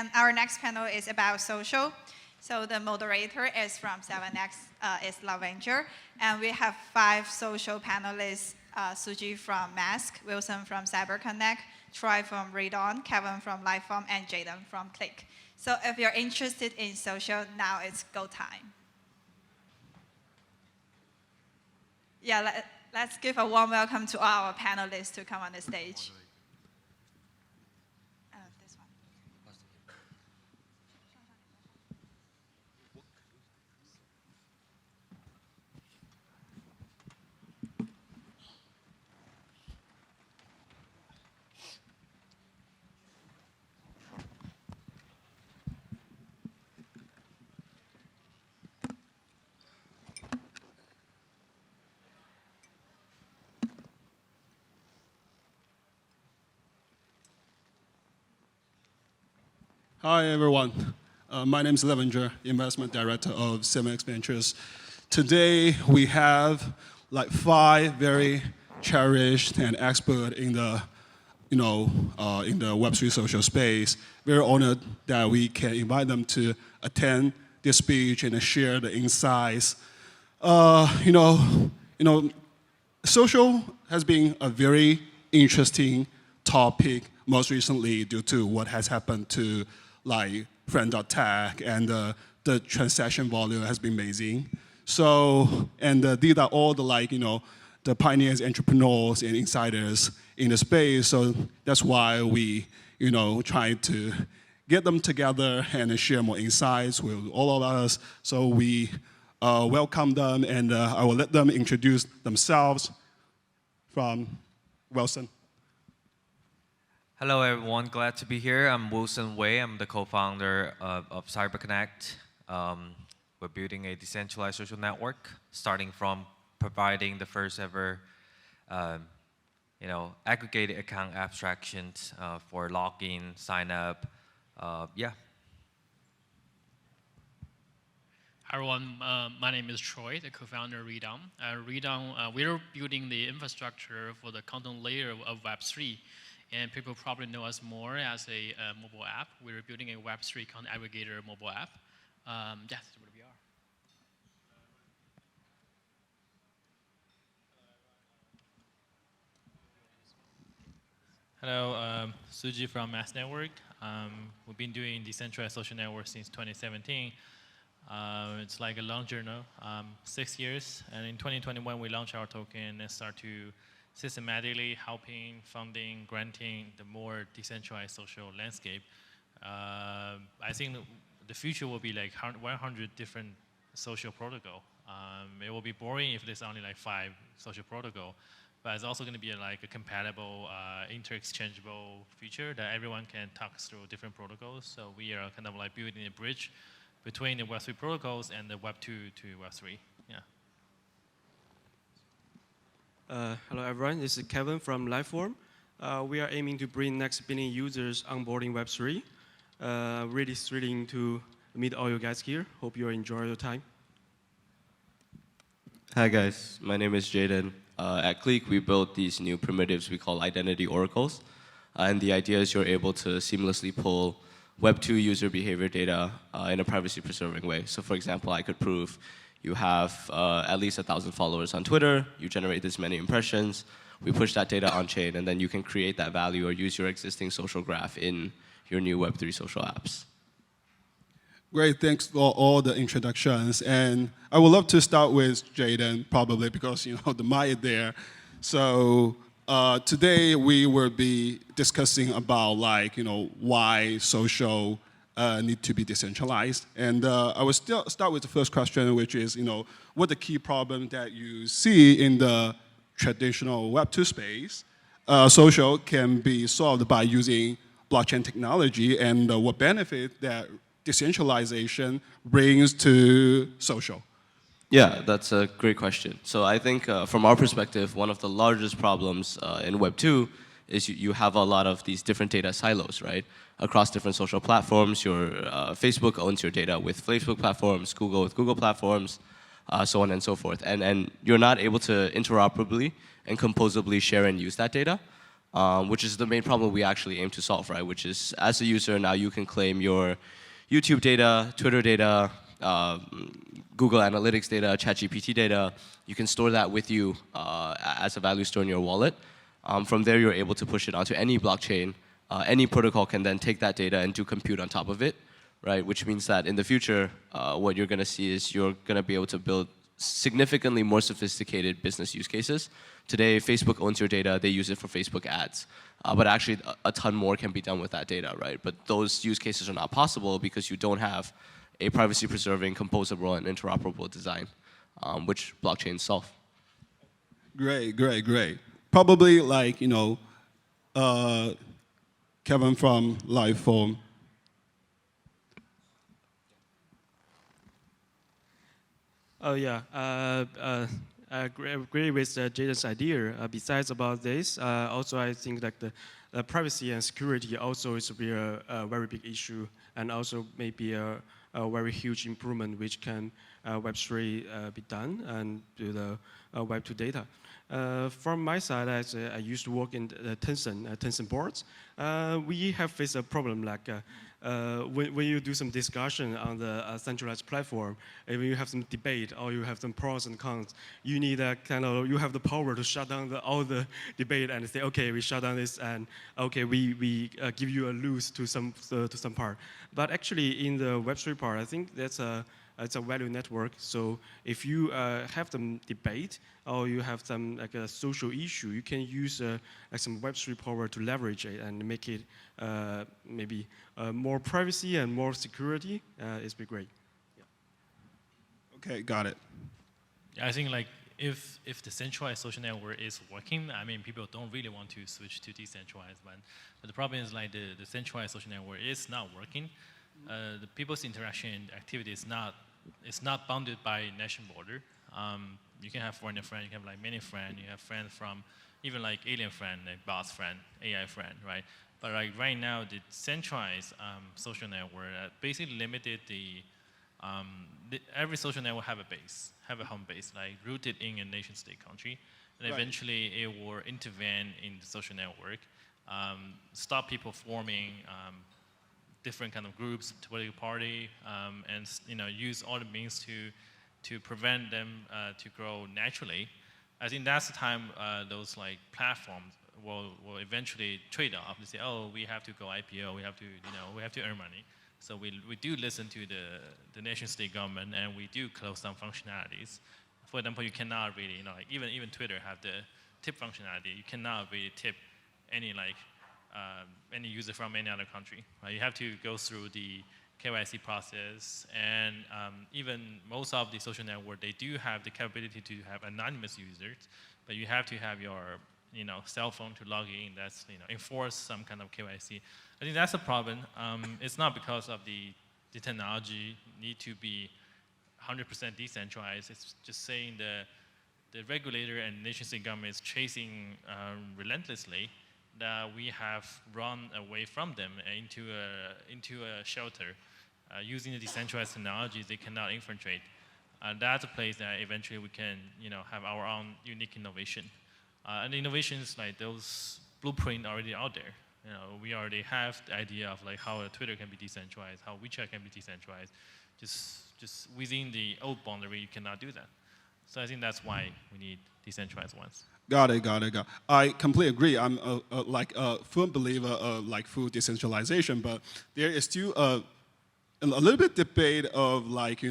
And our next panel is about social. So the moderator is from 7X, is Lavenjer. And we have 5 social panelists, Suji from Mask, Wilson from CyberConnect, Troy from Redon, Kevin from Lifeform, and Jaden from Click. So if you're interested in social, now it's go time. Yeah, let's give a warm welcome to our panelists to come on the stage. This one. Hi, everyone. My name is Lavenjer, Investment Director of 7X Ventures. Today, we have like 5 very cherished and expert in the, in the Web3 social space. Very honored that we can invite them to attend this speech and share the insights. Social has been a very interesting topic most recently due to what has happened to like friend.tech, and the transaction volume has been amazing. So, and these are all the the pioneers, entrepreneurs, and insiders in the space. So that's why we, try to get them together and share more insights with all of us. So we welcome them, and I will let them introduce themselves. From Wilson. Hello, everyone. Glad to be here. I'm Wilson Wei. I'm the co-founder of CyberConnect. We're building a decentralized social network, starting from providing the first ever, aggregated account abstractions for login, sign up. Yeah. Hi, everyone. My name is Troy, the co-founder of Redon. Redon, we're building the infrastructure for the content layer of Web3. And people probably know us more as a mobile app. We're building a Web3 content aggregator mobile app. That's what we are. Hello, Suji from Mass Network. We've been doing decentralized social networks since 2017. It's like a long journey, 6 years. And in 2021, we launched our token and start to systematically helping, funding, granting the more decentralized social landscape. I think the future will be like 100 different social protocol. It will be boring if there's only like 5 social protocol, but it's also going to be like a compatible, inter-exchangeable feature that everyone can talk through different protocols. So we are kind of like building a bridge between the Web3 protocols and the Web2 to Web3. Yeah. Hello everyone, this is Kevin from Lifeform. We are aiming to bring next billion users onboarding Web3. Really thrilling to meet all you guys here. Hope you enjoy your time. Hi guys, my name is Jaden. At Click, we built these new primitives we call identity oracles. And the idea is you're able to seamlessly pull Web2 user behavior data in a privacy-preserving way. So for example, I could prove you have at least 1,000 followers on Twitter, you generate this many impressions, we push that data on-chain, and then you can create that value or use your existing social graph in your new Web3 social apps. Great, thanks for all the introductions. And I would love to start with Jaden, probably, because the mic is there. So today we will be discussing about why social need to be decentralized. And I will still start with the first question, which is, what the key problem that you see in the traditional Web2 space, social can be solved by using blockchain technology, and what benefit that decentralization brings to social? Yeah, that's a great question. So I think from our perspective, one of the largest problems in Web2 is you have a lot of these different data silos, right? Across different social platforms. Your Facebook owns your data with Facebook platforms, Google with Google platforms, so on and so forth. And you're not able to interoperably and composably share and use that data. which is the main problem we actually aim to solve, right? Which is, as a user, now you can claim your YouTube data, Twitter data, Google Analytics data, ChatGPT data. You can store that with you as a value store in your wallet. From there, you're able to push it onto any blockchain. Any protocol can then take that data and do compute on top of it, right? Which means that in the future, what you're going to see is you're going to be able to build significantly more sophisticated business use cases. Today, Facebook owns your data. They use it for Facebook ads. But actually, a ton more can be done with that data, right? But those use cases are not possible because you don't have a privacy-preserving, composable, and interoperable design, which blockchains solve. Great, great, great. Probably like, Kevin from Liveform. Oh yeah, I agree with Jaden's idea. Besides about this, also I think that the privacy and security also is a very big issue, and also maybe a very huge improvement which can Web3 be done and do the Web2 data. From my side, I used to work in the Tencent boards. We have faced a problem like when you do some discussion on the centralized platform, and when you have some debate or you have some pros and cons, you need you have the power to shut down all the debate and say, okay, we shut down this, and okay, we give you a loose to some part. But actually, in the Web3 part, I think it's a value network. So if you have some debate or you have some like a social issue, you can use like some Web3 power to leverage it and make it maybe more privacy and more security. It's be great. Yeah. Okay, got it. I think like if the centralized social network is working, I mean, people don't really want to switch to decentralized one. But the problem is like the centralized social network is not working. The people's interaction and activity is not bounded by national border. You can have foreigner friend, you can have like many friends, you have friends from even like alien friend, like boss friend, AI friend, right? But like right now, the centralized social network basically limited every social network have a base, have a home base, like rooted in a nation state country. And Right. eventually it will intervene in the social network, stop people forming different kind of groups, political party, and use all the means to prevent them to grow naturally. I think that's the time those like platforms will eventually trade off. They say, oh, we have to go IPO, we have to earn money. So we do listen to the nation state government, and we do close down functionalities. For example, you cannot really, like even Twitter have the tip functionality. You cannot really tip any user from any other country. Right? You have to go through the KYC process, and even most of the social network, they do have the capability to have anonymous users, but you have to have your cell phone to log in. That's enforce some kind of KYC. I think that's a problem. It's not because of the technology need to be 100% decentralized. It's just saying the regulator and nation state government is chasing relentlessly that we have run away from them into a shelter. Using the decentralized technologies, they cannot infiltrate. That's a place that eventually we can have our own unique innovation. And the innovations like those blueprint already out there. We already have the idea of like how Twitter can be decentralized, how WeChat can be decentralized. Just within the old boundary, you cannot do that. So I think that's why we need decentralized ones. Got it. I completely agree. I'm a firm believer of like full decentralization, but there is still a little bit debate of like,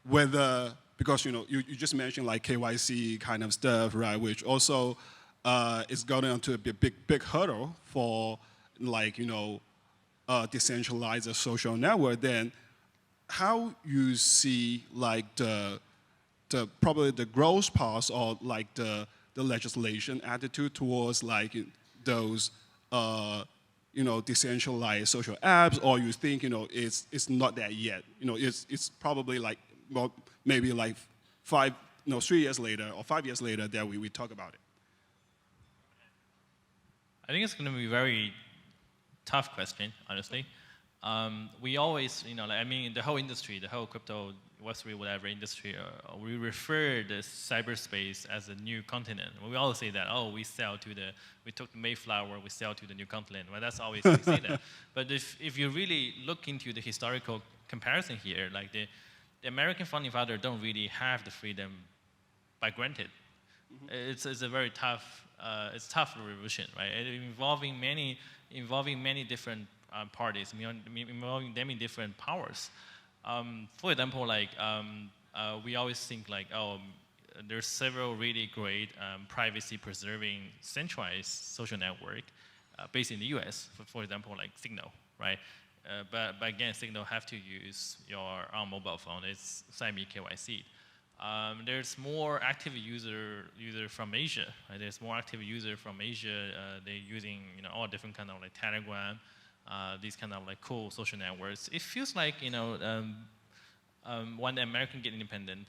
whether, because you just mentioned like KYC kind of stuff, right? Which also is going to be a big hurdle for like, decentralized social network. Then how you see like probably the growth path or like the legislation attitude towards like those decentralized social apps, or you think it's not that yet? It's probably like maybe like 3 years later or 5 years later that we talk about it. I think it's going to be a very tough question, honestly. we always, I mean, the whole industry, the whole crypto, Web3, whatever industry, we refer the cyberspace as a new continent. We always say that, oh, we took the Mayflower, we sell to the new continent. Well, that's always we say that. But if you really look into the historical comparison here, like the American founding father don't really have the freedom by granted. It's a very tough, it's tough revolution, right? Involving many different parties, involving many different powers. For example, like we always think like, oh, there's several really great privacy-preserving centralized social network based in the U.S. For example, like Signal, right? But again, Signal have to use your own mobile phone. It's SIME KYC. There's more active user from Asia. Right? There's more active user from Asia. They're using all different kind of like Telegram, these kind of like cool social networks. It feels like when the American get independent,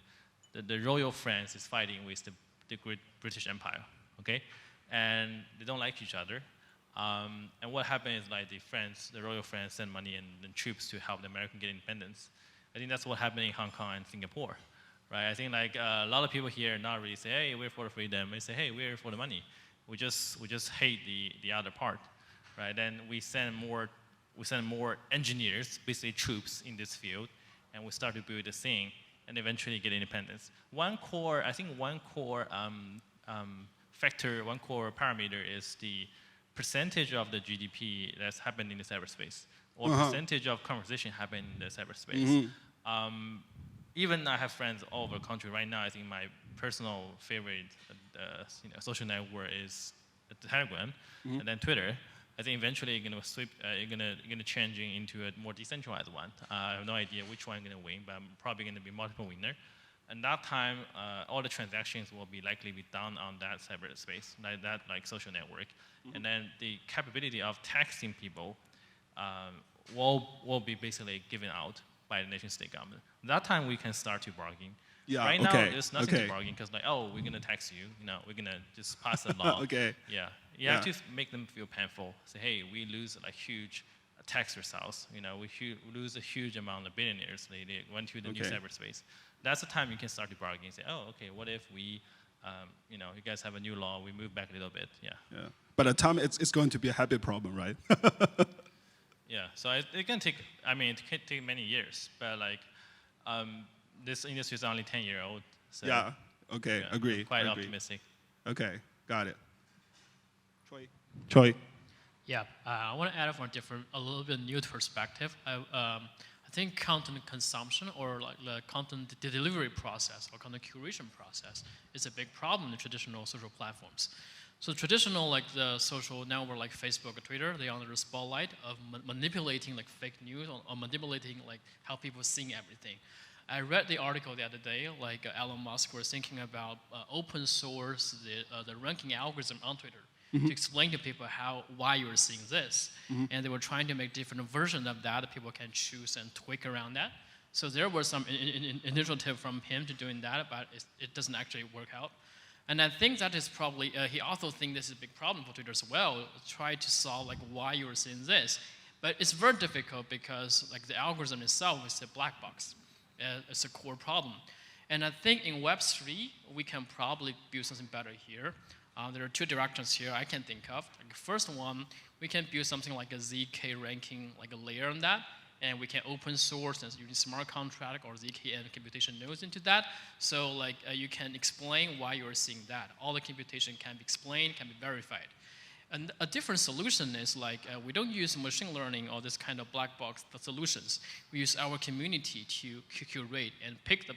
the royal France is fighting with the great British Empire. Okay, and they don't like each other. And what happened is like the royal France send money and troops to help the American get independence. I think that's what happened in Hong Kong and Singapore. Right, I think like a lot of people here not really say, hey, we're for the freedom. They say, hey, we're for the money. We just hate the other part, right? Then we send more engineers, basically troops in this field, and we start to build the thing, and eventually get independence. One core factor, one core parameter is the percentage of the GDP that's happened in the cyberspace, or percentage of conversation happened in the cyberspace. Even I have friends all over the country right now. I think my personal favorite social network is Telegram, and then Twitter. I think eventually you're gonna changing into a more decentralized one. I have no idea which one gonna win, but I'm probably gonna be multiple winner. And that time, all the transactions will be likely be done on that cyberspace, like social network, and then the capability of texting people will be basically given out by the nation-state government. That time we can start to bargain. Yeah, right okay, now, there's nothing to bargain because like, oh, we're gonna tax you. We're gonna just pass a law. Okay. Yeah. You have to make them feel painful. Say, hey, we lose like huge tax results. We lose a huge amount of billionaires. They went to the new cyberspace. That's the time you can start to bargain and say, oh, okay, what if we, you guys have a new law, we move back a little bit. Yeah. But at the time, it's going to be a habit problem, right? Yeah, so it can take, it can take many years, but like, this industry is only 10-year-old. So yeah, okay, agree. Quite optimistic. Okay, got it. Choi. Yeah, I want to add from a little bit new perspective. I think content consumption or like the content delivery process or content curation process is a big problem in traditional social platforms. So traditional, like the social network like Facebook or Twitter, they're under the spotlight of manipulating like fake news or manipulating like how people seeing everything. I read the article the other day, like Elon Musk was thinking about open source the ranking algorithm on Twitter to explain to people why you're seeing this. And they were trying to make different versions of that people can choose and tweak around that. So there was some initiative from him to doing that, but it doesn't actually work out. And I think that is probably, he also thinks this is a big problem for Twitter as well, try to solve like why you're seeing this. But it's very difficult because like the algorithm itself is a black box. It's a core problem. And I think in Web3, we can probably build something better here. There are two directions here I can think of. Like the first one, we can build something like a ZK ranking, like a layer on that, and we can open source and using smart contract or ZK and computation nodes into that. So like you can explain why you're seeing that. All the computation can be explained, can be verified. And a different solution is like we don't use machine learning or this kind of black box solutions. We use our community to curate and pick the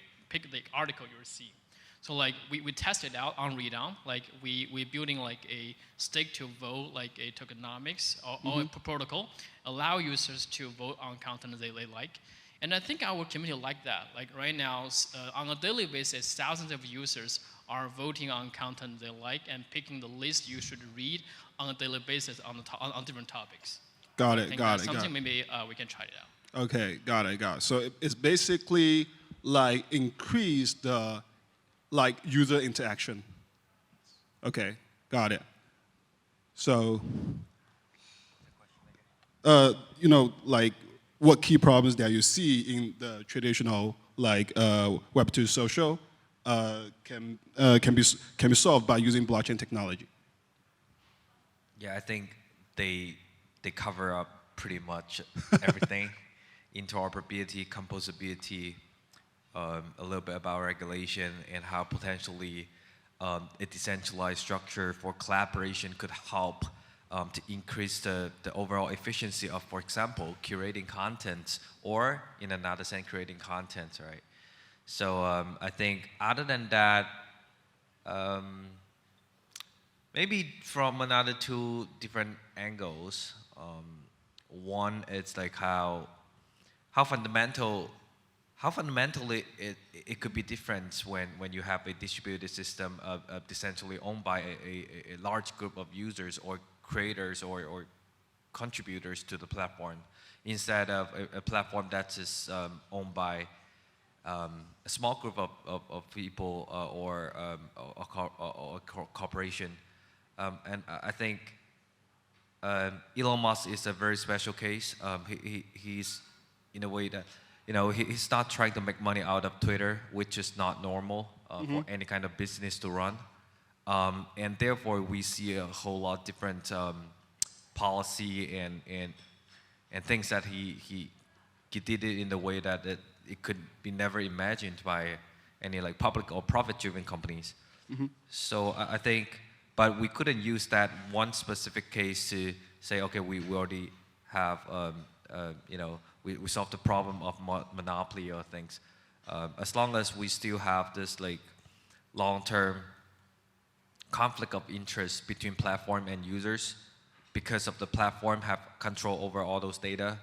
article you're seeing. So like we test it out on read-on. Like we're building like a stake to vote, like a tokenomics or a protocol, allow users to vote on content they like. And I think our community like that. Like right now, on a daily basis, thousands of users are voting on content they like and picking the list you should read on a daily basis on different topics. Got it. Something maybe we can try it out. Okay, got it. So it's basically like increase the like user interaction. Okay, got it. So, like what key problems that you see in the traditional like Web2 social can be solved by using blockchain technology? Yeah, I think they cover up pretty much everything. Interoperability, composability, a little bit about regulation, and how potentially a decentralized structure for collaboration could help to increase the overall efficiency of, for example, curating content, or in another sense, creating content, right? So I think other than that, maybe from another two different angles. One, it's like how fundamentally it could be different when you have a distributed system of decentrally owned by a large group of users or creators or contributors to the platform, instead of a platform that is owned by a small group of people or a corporation. And I think Elon Musk is a very special case. He's in a way that, he's not trying to make money out of Twitter, which is not normal for any kind of business to run. And therefore, we see a whole lot different policy and things that he did it in the way that it could be never imagined by any like public or profit-driven companies. So I think, but we couldn't use that one specific case to say, okay, we already have, we solved the problem of monopoly or things. As long as we still have this like long-term conflict of interest between platform and users, because of the platform have control over all those data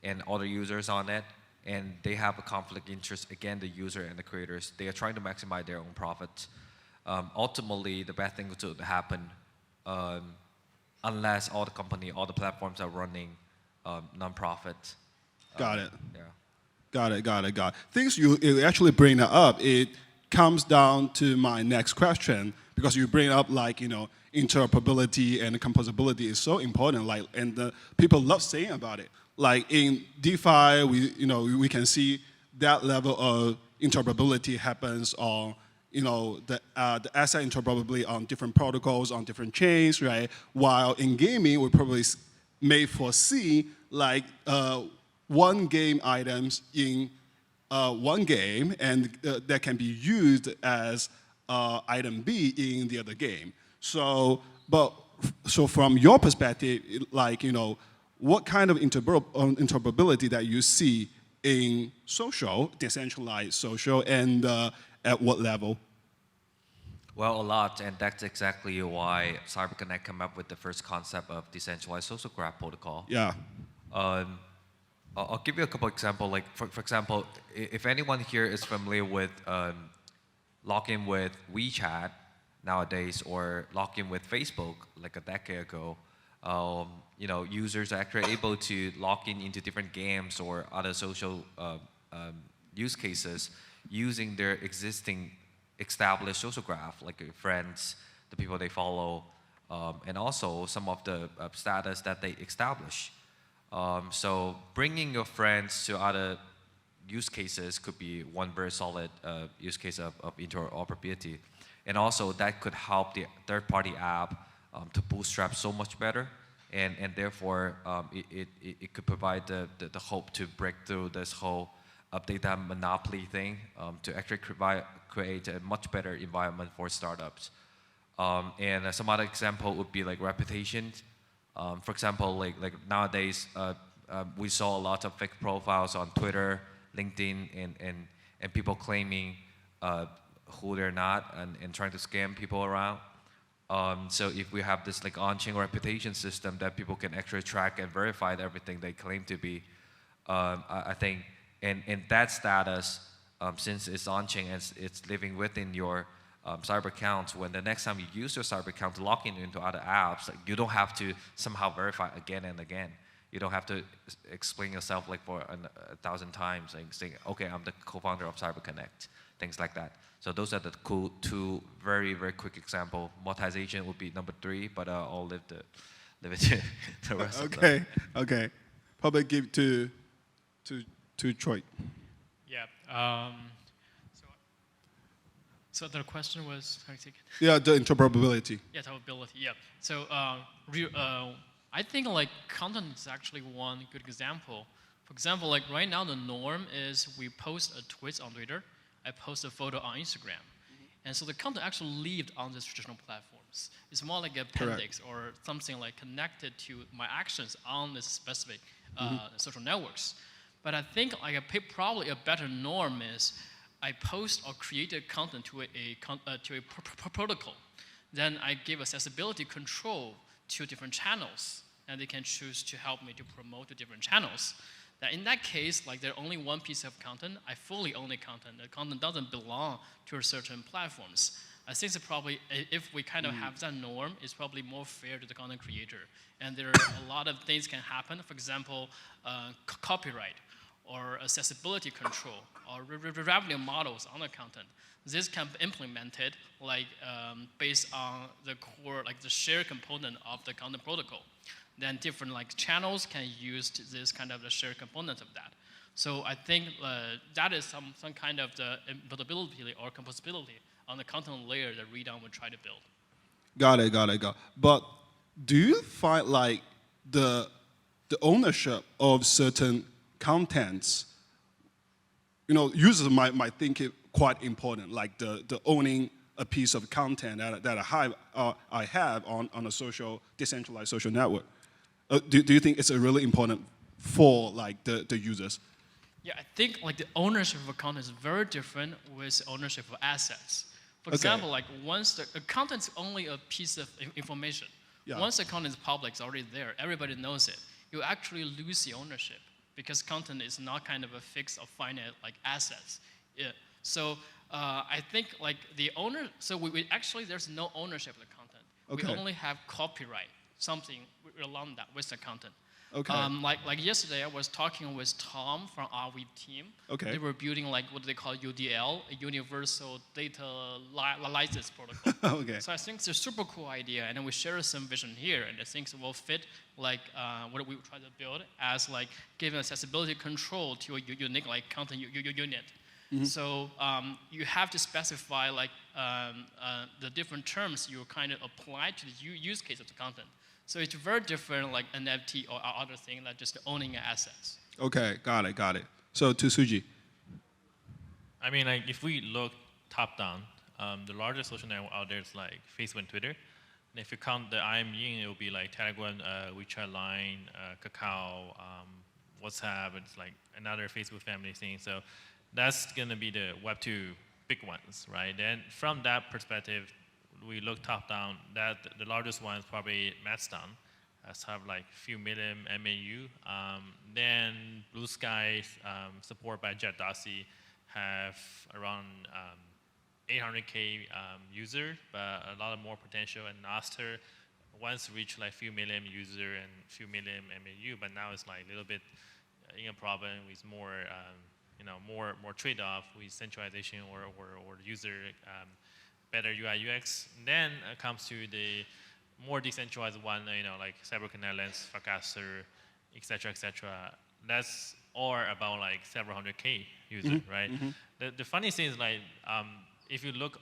and all the users on it, and they have a conflict interest, again, the user and the creators, they are trying to maximize their own profits. Ultimately, the bad thing to happen, unless all the platforms are running non-profit. Got it. Yeah. Got it. Things you actually bring that up, it comes down to my next question, because you bring up like, interoperability and composability is so important, like, and people love saying about it. Like in DeFi, we can see that level of interoperability happens on, the asset interoperability on different protocols, on different chains, right? While in gaming, we probably may foresee like one game items in one game, and that can be used as item B in the other game. So from your perspective, like, what kind of interoperability that you see in social, decentralized social, and at what level? Well, a lot, and that's exactly why CyberConnect came up with the first concept of decentralized social graph protocol. Yeah. I'll give you a couple examples. Like, for example, if anyone here is familiar with login with WeChat nowadays, or login with Facebook like a decade ago, users are actually able to log into different games or other social use cases using their existing established social graph, like friends, the people they follow, and also some of the status that they establish. So bringing your friends to other use cases could be one very solid use case of interoperability. And also that could help the third-party app to bootstrap so much better. And therefore, it could provide the hope to break through this whole data monopoly thing, to actually create a much better environment for startups. And some other example would be like reputation. For example, like nowadays, we saw a lot of fake profiles on Twitter, LinkedIn, and people claiming who they're not and trying to scam people around. So if we have this like on-chain reputation system that people can actually track and verify everything they claim to be, I think, and that status, since it's on-chain and it's living within your cyber account, when the next time you use your cyber account to log into other apps, like, you don't have to somehow verify again and again. You don't have to explain yourself like for 1,000 times, like saying, okay, I'm the co-founder of CyberConnect, things like that. So those are the cool two very, very quick example. Monetization would be number 3, but I'll leave it to the rest of them. Okay. Probably give to to Troy. Yeah. So the question was, how do you take it? Yeah, the interoperability. Yeah, interoperability. Yeah. So I think like content is actually one good example. For example, like right now the norm is we post a tweet on Twitter, I post a photo on Instagram. And so the content actually lived on these traditional platforms. It's more like an appendix or something like connected to my actions on this specific social networks. But I think like probably a better norm is I post or create a content to a protocol. Then I give accessibility control to different channels, and they can choose to help me to promote to different channels. That in that case, like there's only one piece of content, I fully own the content. The content doesn't belong to a certain platforms. I think it's probably, if we kind of have that norm, it's probably more fair to the content creator. And there are a lot of things can happen. For example, copyright or accessibility control or revenue models on the content. This can be implemented like based on the core, like the shared component of the content protocol. Then different like channels can use this kind of the shared component of that. So I think that is some kind of the buildability or composability on the content layer that Redon would try to build. Got it. But do you find like the ownership of certain contents, users might think it quite important, like the owning a piece of content that I have on a decentralized social network. Do you think it's really important for like the users? Yeah, I think like the ownership of a content is very different with ownership of assets. For example, like once the content is only a piece of information. Yeah. Once the content is public, it's already there, everybody knows it. You actually lose the ownership because content is not kind of a fixed or finite like assets. Yeah. So I think like the owner, so we actually there's no ownership of the content. Okay. We only have copyright, something along that with the content. Okay. Like yesterday, I was talking with Tom from our team. Okay. They were building like what they call UDL, a Universal Data License Protocol. Okay. So I think it's a super cool idea, and then we share some vision here, and I think it will fit like what we try to build as like giving accessibility control to a unique like content unit. Mm-hmm. So you have to specify like the different terms you kind of apply to the use case of the content. So it's very different like NFT or other thing than just owning assets. Okay, got it. So to Suji. I mean, like if we look top down, the largest social network out there is like Facebook and Twitter. And if you count the IME, it will be like Telegram, WeChat, Line, Kakao, WhatsApp. It's like another Facebook family thing. So that's going to be the Web2 big ones, right? Then from that perspective, we look top down, that the largest one is probably Mastodon. Have like a few million MAU. Then Blue Sky, supported by Jet Dorsey, have around 800K user, but a lot of more potential. And Nostr once reached like a few million user and a few million MAU, but now it's like a little bit in a problem with more, more trade-off with centralization or user better UI UX. Then it comes to the more decentralized one, like CyberConnect, Farcaster, et cetera. That's all about like several hundred K users, right? Mm-hmm. The funny thing is like, if you look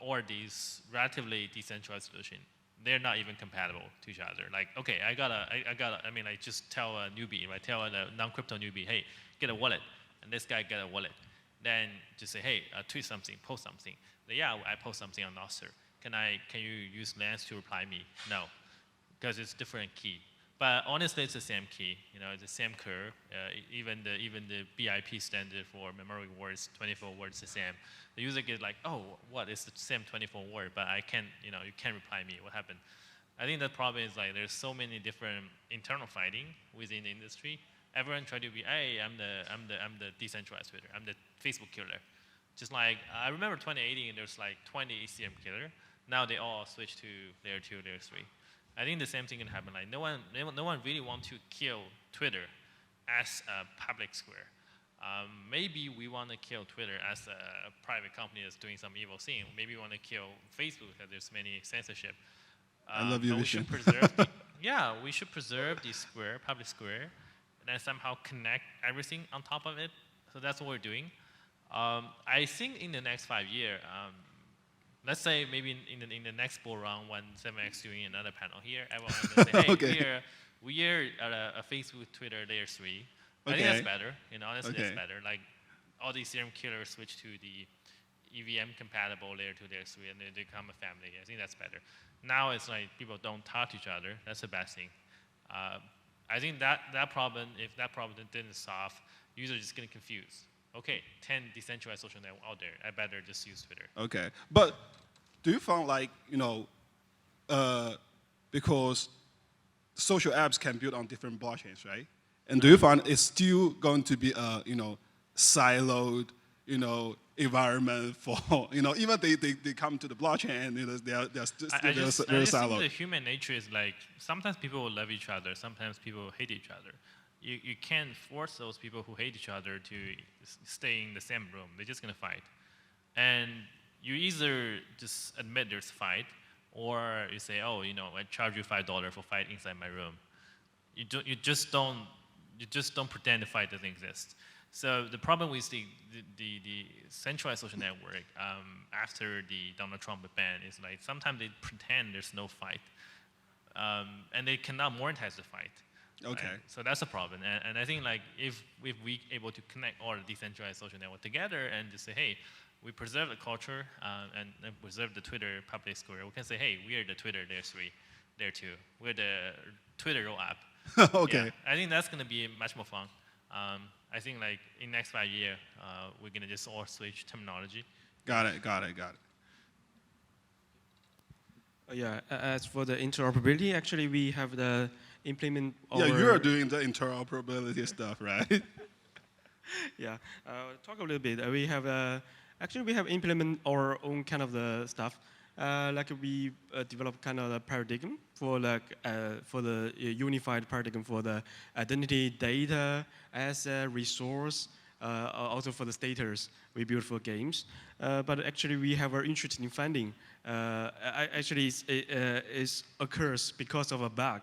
all these relatively decentralized solutions, they're not even compatible to each other. Like, okay, I just tell a newbie, right? Tell a non-crypto newbie, hey, get a wallet, and this guy get a wallet. Then just say, hey, tweet something, post something. Yeah, I post something on Nostr. Can you use Lens to reply me? No, because it's different key. But honestly, it's the same key. It's the same curve. Even the BIP standard for memory words, 24 words, the same. The user gets like, oh, what? It's the same 24 word, but I can't. You can't reply me. What happened? I think the problem is like there's so many different internal fighting within the industry. Everyone try to be, hey, I'm the decentralized Twitter. I'm the Facebook killer. Just like, I remember 2018, there's like 20 ECM killer. Now they all switch to layer 2, layer 3. I think the same thing can happen. Like no one really wants to kill Twitter as a public square. Maybe we want to kill Twitter as a private company that's doing some evil thing. Maybe we want to kill Facebook because there's many censorship. I love your vision. We should preserve the square, public square. and then somehow connect everything on top of it. So that's what we're doing. I think in the next 5 years, let's say maybe in the next bull run when 7X doing another panel here, everyone will say, hey, Okay. we are at a Facebook, Twitter layer 3. I Okay. think that's better. You know, honestly, Okay. that's better. Like all the Ethereum killers switch to the EVM compatible layer 2, layer 3, and they become a family. I think that's better. Now it's like people don't talk to each other. That's the best thing. I think that problem, if that problem didn't solve, users are just getting confused. Okay, 10 decentralized social network out there. I better just use Twitter. Okay, but do you find like, because social apps can build on different blockchains, right? And do you find it's still going to be a, siloed, environment for, even they come to the blockchain and they're still I very just think siloed. the human nature is like, sometimes people will love each other, sometimes people will hate each other. You can't force those people who hate each other to stay in the same room. They're just gonna fight. And you either just admit there's a fight, or you say, oh, I charge you $5 for fight inside my room. You just don't pretend the fight doesn't exist. So the problem with the centralized social network after the Donald Trump ban is like sometimes they pretend there's no fight, and they cannot monetize the fight. Okay. Right? So that's a problem. And I think like if we able to connect all the decentralized social network together and just say, hey, we preserve the culture and preserve the Twitter public square, we can say, hey, we are the Twitter layer 3, layer 2. We're the Twitter roll app. Okay. Yeah, I think that's going to be much more fun. I think like in next 5 years, we're going to just all switch terminology. Got it. Yeah, as for the interoperability, actually we have the implement Yeah, you're doing the interoperability stuff, right? Yeah, talk a little bit. We have actually we have implement our own kind of the stuff. Like we develop kind of a paradigm for the unified paradigm for the identity, data, asset, resource, also for the status we build for games. But actually we have an interesting finding. Actually, it occurs because of a bug.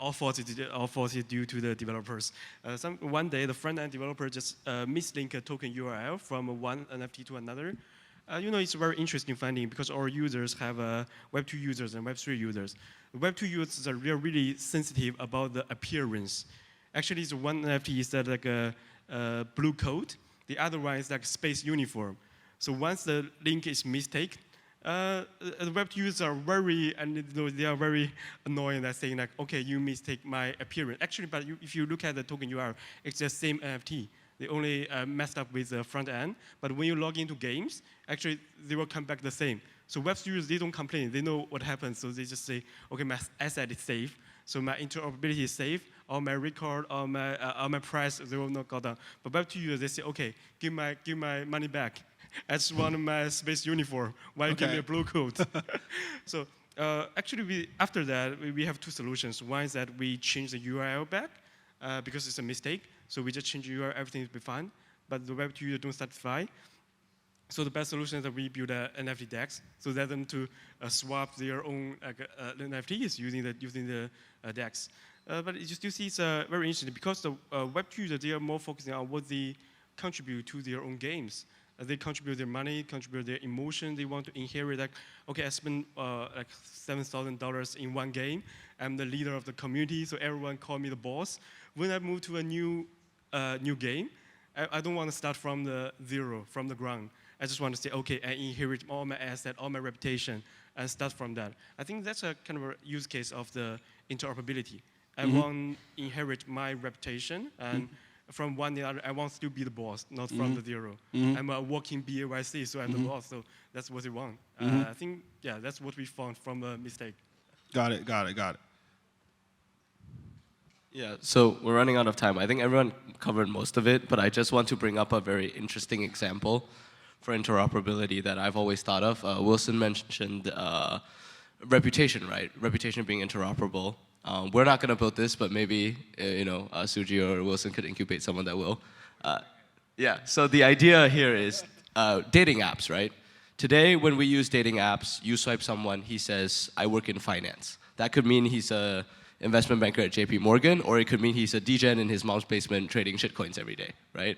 All fault is due to the developers. One day, the front-end developer just mislink a token URL from one NFT to another. It's a very interesting finding because our users have Web2 users and Web3 users. Web2 users are really sensitive about the appearance. Actually, the one NFT is like a blue coat. The other one is like space uniform. So once the link is mistaken, the web users are they are very annoying at saying like, okay, you mistake my appearance. Actually, but if you look at the token URL, it's the same NFT. They only messed up with the front end. But when you log into games, actually they will come back the same. So web users, they don't complain. They know what happens. So they just say, okay, my asset is safe. So my interoperability is safe. All my record, all my price, they will not go down. But web users, they say, okay, give my money back. That's one of my space uniform. Why you give me a blue coat? So actually, after that, we have two solutions. One is that we change the URL back because it's a mistake. So we just change the URL, everything will be fine. But the web user don't satisfy. So the best solution is that we build an NFT DEX, so that them to swap their own NFTs using the DEX. But you still see it's very interesting because the web users, they are more focusing on what they contribute to their own games. They contribute their money, contribute their emotion. They want to inherit like, okay, I spent like $7,000 in one game. I'm the leader of the community, so everyone call me the boss. When I move to a new game, I don't want to start from the zero, from the ground. I just want to say, okay, I inherit all my asset, all my reputation, and start from that. I think that's a kind of a use case of the interoperability. I want to inherit my reputation, and from one to the other, I want to be the boss, not from the zero. I'm a working BAYC, so I'm the boss, so that's what they want. I think, yeah, that's what we found from a mistake. Got it. Yeah, so we're running out of time. I think everyone covered most of it, but I just want to bring up a very interesting example for interoperability that I've always thought of. Wilson mentioned reputation, right? Reputation being interoperable. We're not going to build this, but maybe Suji or Wilson could incubate someone that will. Yeah. So the idea here is dating apps, right? Today, when we use dating apps, you swipe someone, he says, "I work in finance." That could mean he's a investment banker at JP Morgan, or it could mean he's a degen in his mom's basement trading shitcoins every day, right?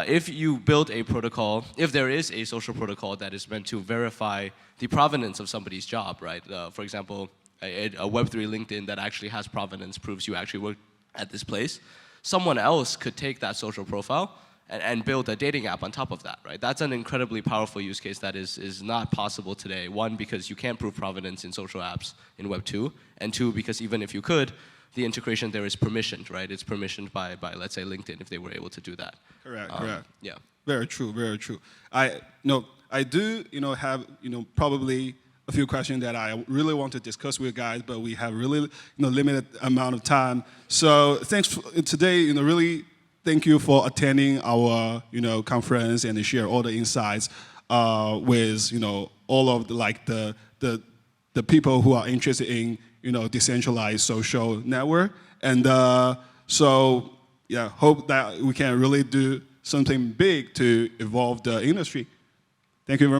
If you build a protocol, if there is a social protocol that is meant to verify the provenance of somebody's job, right? For example, a Web3 LinkedIn that actually has provenance proves you actually work at this place. Someone else could take that social profile and build a dating app on top of that, right? That's an incredibly powerful use case that is not possible today. One, because you can't prove provenance in social apps in Web 2, and two, because even if you could, the integration there is permissioned, right? It's permissioned by let's say, LinkedIn, if they were able to do that. Correct. Yeah. Very true. Very true. I do have probably a few questions that I really want to discuss with you guys, but we have really limited amount of time. So thanks today. Really thank you for attending our conference and to share all the insights with all of the people who are interested in decentralized social network. And so yeah, hope that we can really do something big to evolve the industry. Thank you very much.